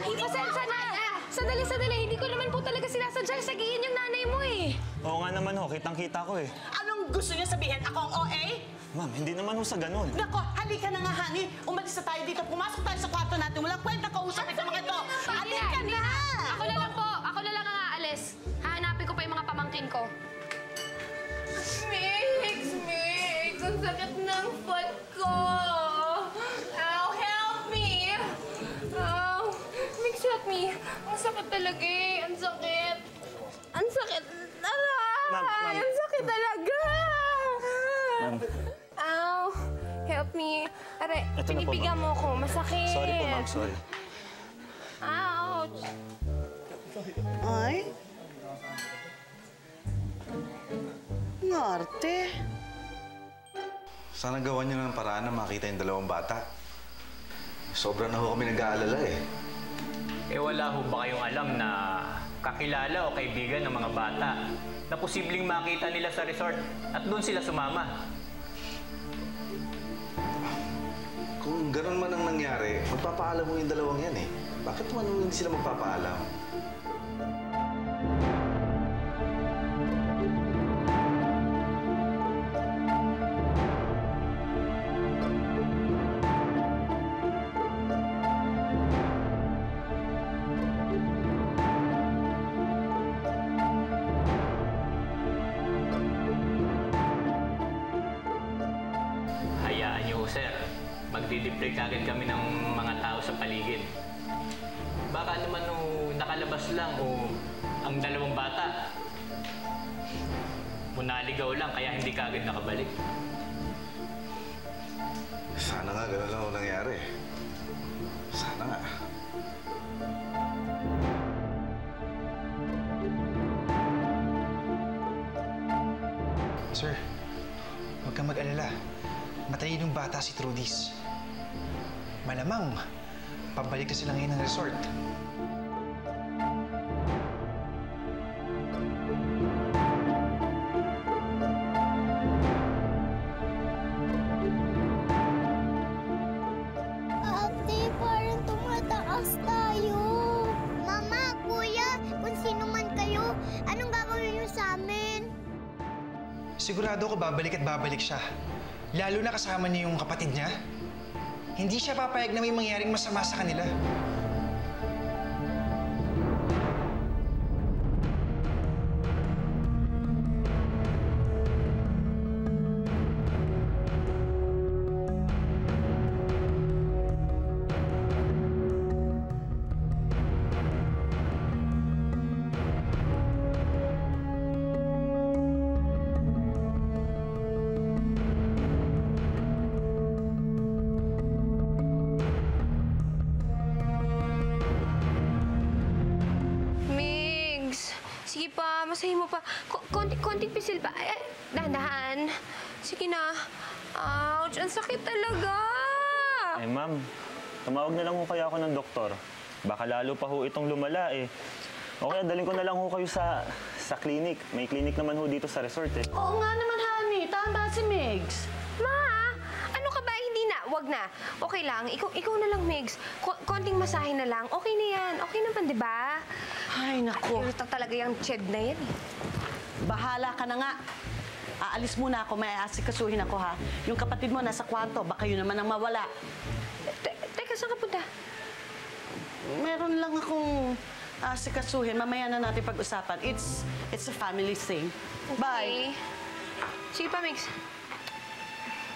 Pasensya na! Sandali. Hindi ko naman po talaga sinasadya. Sagihin yung nanay mo eh. Oo nga naman ho, kitang-kita ko eh. Anong gusto niyo sabihin? Ako ang OA? Ma'am, hindi naman ho sa ganun. Nako, halika na nga, honey. Umalis na tayo dito. Pumasok tayo sa kwarto natin. Walang kwenta kausap itong mga ito. Halika na! Ako na lang po. Ako na lang ang aalis. Hahanapin ko pa yung mga pamangkin ko. Mix! Ang sakit ng foot ko! Ow, help me! Ow! Mix, help me! Ang sakit talaga eh. Ang sakit. Ang sakit. Aray! Ma'am. Ang sakit talaga! Ma'am. Ow! Help me. Aray, Ito na po, pinipiga ma'am. mo ko. Masakit. Sorry po, ma'am. Sorry. Ouch! Ay? Ngarte. Sana gawan niyo ng paraan na makita yung dalawang bata. Sobra na ho kami nag-aalala eh. Eh wala ho ba kayong alam na kakilala o kaibigan ng mga bata na posibleng makita nila sa resort at doon sila sumama? Kung gano'n man ang nangyari, magpapaalam mo yung dalawang yan eh. Bakit naman hindi sila magpapaalam? Hayaan niyo, sir. Magdi-deflect agad kami ng mga tao sa paligid. Baka naman nakalabas lang o ang dalawang bata munaligaw lang kaya hindi ka agad nakabalik. Sana nga gano'n lang ang nangyari. Sana nga. Sir, huwag kang mag-alala. Matalinong bata si Trudis. Malamang, pabalik na sila ngayon ng resort. Ate, parang tumataas tayo. Mama, kuya, kung sino man kayo, anong gagawin niyo sa amin? Sigurado ko babalik at babalik siya. Lalo na kasama niya yung kapatid niya. Hindi siya papayag na may mangyaring masama sa kanila. Sige pa, masahin mo pa. Konting pisil pa. Ay, dahan-dahan. Sige na. Ouch, ang sakit talaga. Eh, ma'am, tumawag na lang ho kaya ako ng doktor. Baka lalo pa ho itong lumala eh. Okay, dalhin ko na lang ho kayo sa clinic. May clinic naman ho dito sa resort eh. Oo nga naman, honey. Tama si Migs. Ma, ano ka ba? Hindi na. Wag na. Okay lang. Ikaw na lang, Migs. Konting masahe na lang. Okay na yan. Okay naman, di ba? Ay, naku. Ito talaga yung ched na yan eh. Bahala ka na nga. Aalis muna ako. May aasikasuhin ako, ha? Yung kapatid mo nasa kwarto. Baka yun naman ang mawala. Teka, saan ka punta? Meron lang akong aasikasuhin. Mamaya na natin pag-usapan. It's a family thing. Bye. Okay. Sige pa, Mix.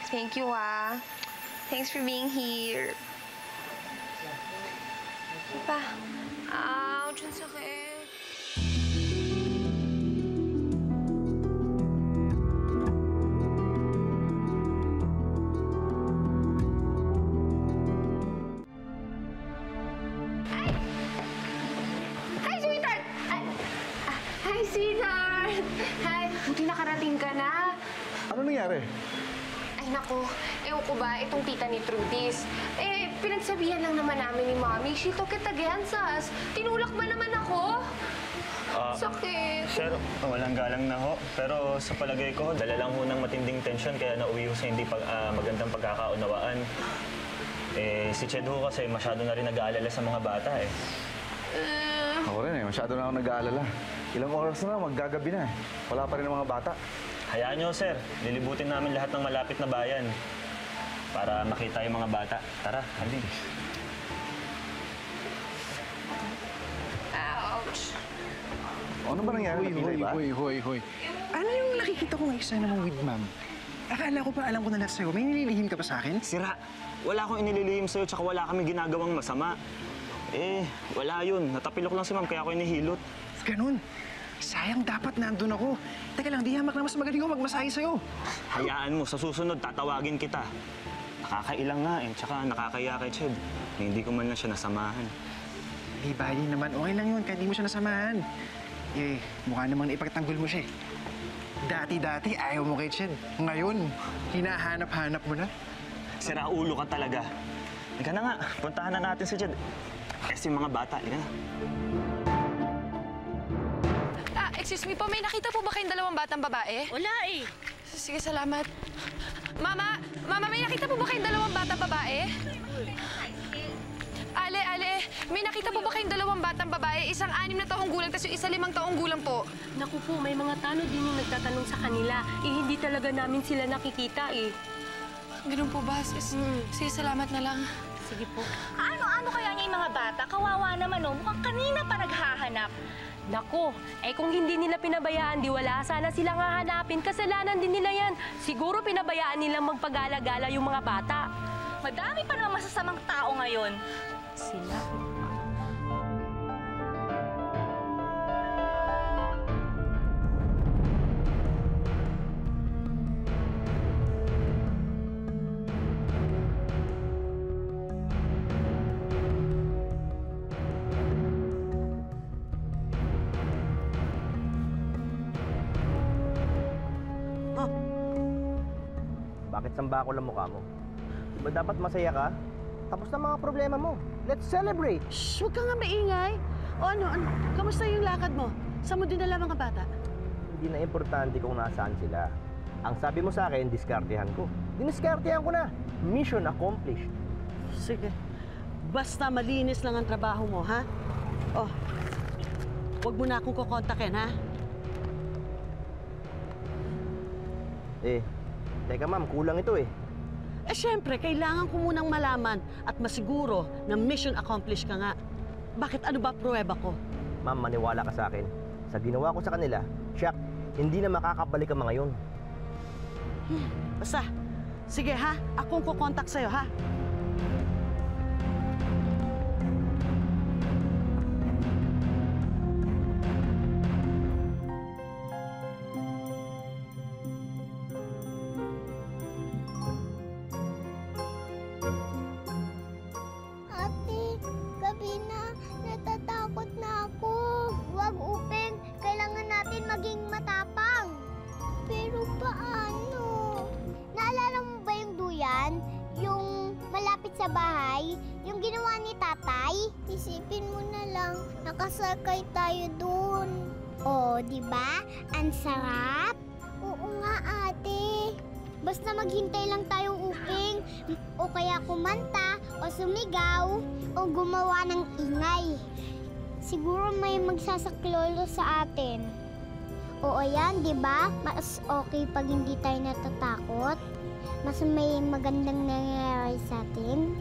Thank you, ah. Thanks for being here. Sige pa. Ouch, ang sakit. Hi, sweetheart! Hi, sweetheart! Hi, buti nakarating ka na. Ano nangyari? Ay, naku. Ewan ko ba, itong tita ni Trudis. Eh, pinagsabihan lang naman namin ni Mommy. She took it against us. Tinulak ba naman ako? Sakit. Sir, walang galang na ho. Pero sa palagay ko, dala lang ho ng matinding tensyon kaya nauwi ho sa hindi magandang pagkakaunawaan. Si Ched ho kasi masyado na rin nag-aalala sa mga bata eh. Ako rin masyado na ako nag-aalala. Ilang oras na, maggagabi na eh. Wala pa rin ang mga bata. Hayaan nyo, sir. Lilibutin namin lahat ng malapit na bayan para makita yung mga bata. Tara, halin. Ouch! Ano ba nangyari? Hoy. Ano yung nakikita kong eksena mo with ma'am? Akala ko pa alam ko na lahat sa'yo. May nililihim ka pa sa akin? Sira, wala akong inililihim sa'yo tsaka wala kami ginagawang masama. Wala yun. Natapilok lang si ma'am kaya ako inihilot. Ganun. Sayang, dapat nandun ako. Teka lang, di hamak na mas magaling ko magmasahe sa'yo. Hayaan mo, sa susunod tatawagin kita. Nakakailang nga tsaka nakakaya kay Ched. Hindi ko man lang siya nasamahan. Di bali naman, okay lang yun kahit di mo siya nasamahan. Mukha namang ipagtanggol mo siya eh. Dati-dati ayaw mo kay Ched. Ngayon, hinahanap-hanap mo na. Sira ulo ka talaga. Ika na nga, puntahan na natin si Ched. Yung mga bata, ika na. Excuse me po, may nakita po ba kayong dalawang batang babae? Wala eh. Sige, salamat. Mama, may nakita po ba kayong dalawang batang babae? Ale, may nakita po ba kayong dalawang batang babae? Isang 6 na taong gulang, tapos yung isa 5 taong gulang po. Naku po, may mga tanod din yung nagtatanong sa kanila. Hindi talaga namin sila nakikita eh. Ganun po ba? Sige, salamat na lang. Sige po. Ano kaya niya yung mga bata? Kawawa naman mukhang kanina pa naghahanap. Naku, kung hindi nila pinabayaan, di wala sana silang hahanapin. Kasalanan din nila yan. Siguro pinabayaan nilang magpagala-gala yung mga bata. Madami pa naman masasamang tao ngayon. Sila. Bakit samba ko lang mukha mo? Diba dapat masaya ka? Tapos na mga problema mo. Let's celebrate! Shh, huwag ka nga maingay. O ano, kamusta yung lakad mo? Saan mo dinala mga bata? Hindi na importante kung nasaan sila. Ang sabi mo sa akin, diskartehan ko. Diniskartehan ko na. Mission accomplished. Sige. Basta malinis lang ang trabaho mo, ha? Oh, huwag mo na akong kukontakin, ha? Teka ma'am, kulang ito eh. Siyempre, kailangan ko munang malaman at masiguro na mission accomplished ka nga. Bakit ano ba pruweba ko? Ma'am, maniwala ka sa akin. Sa ginawa ko sa kanila, Shaq, hindi na makakabalik ang mga yun. Basta, sige ha, akong kukontak sa'yo ha. Maging matapang. Pero paano? Naalala mo ba yung duyan? Yung malapit sa bahay? Yung ginawa ni tatay? Isipin mo na lang, nakasakay tayo dun. Oh, di ba? Ang sarap. Oo nga, ate. Basta maghintay lang tayong uping, o kaya kumanta, o sumigaw, o gumawa ng ingay. Siguro may magsasaklolo sa atin. Oo yan, di ba? Mas okay pag hindi tayo natatakot. Mas may magandang nangyayari sa atin.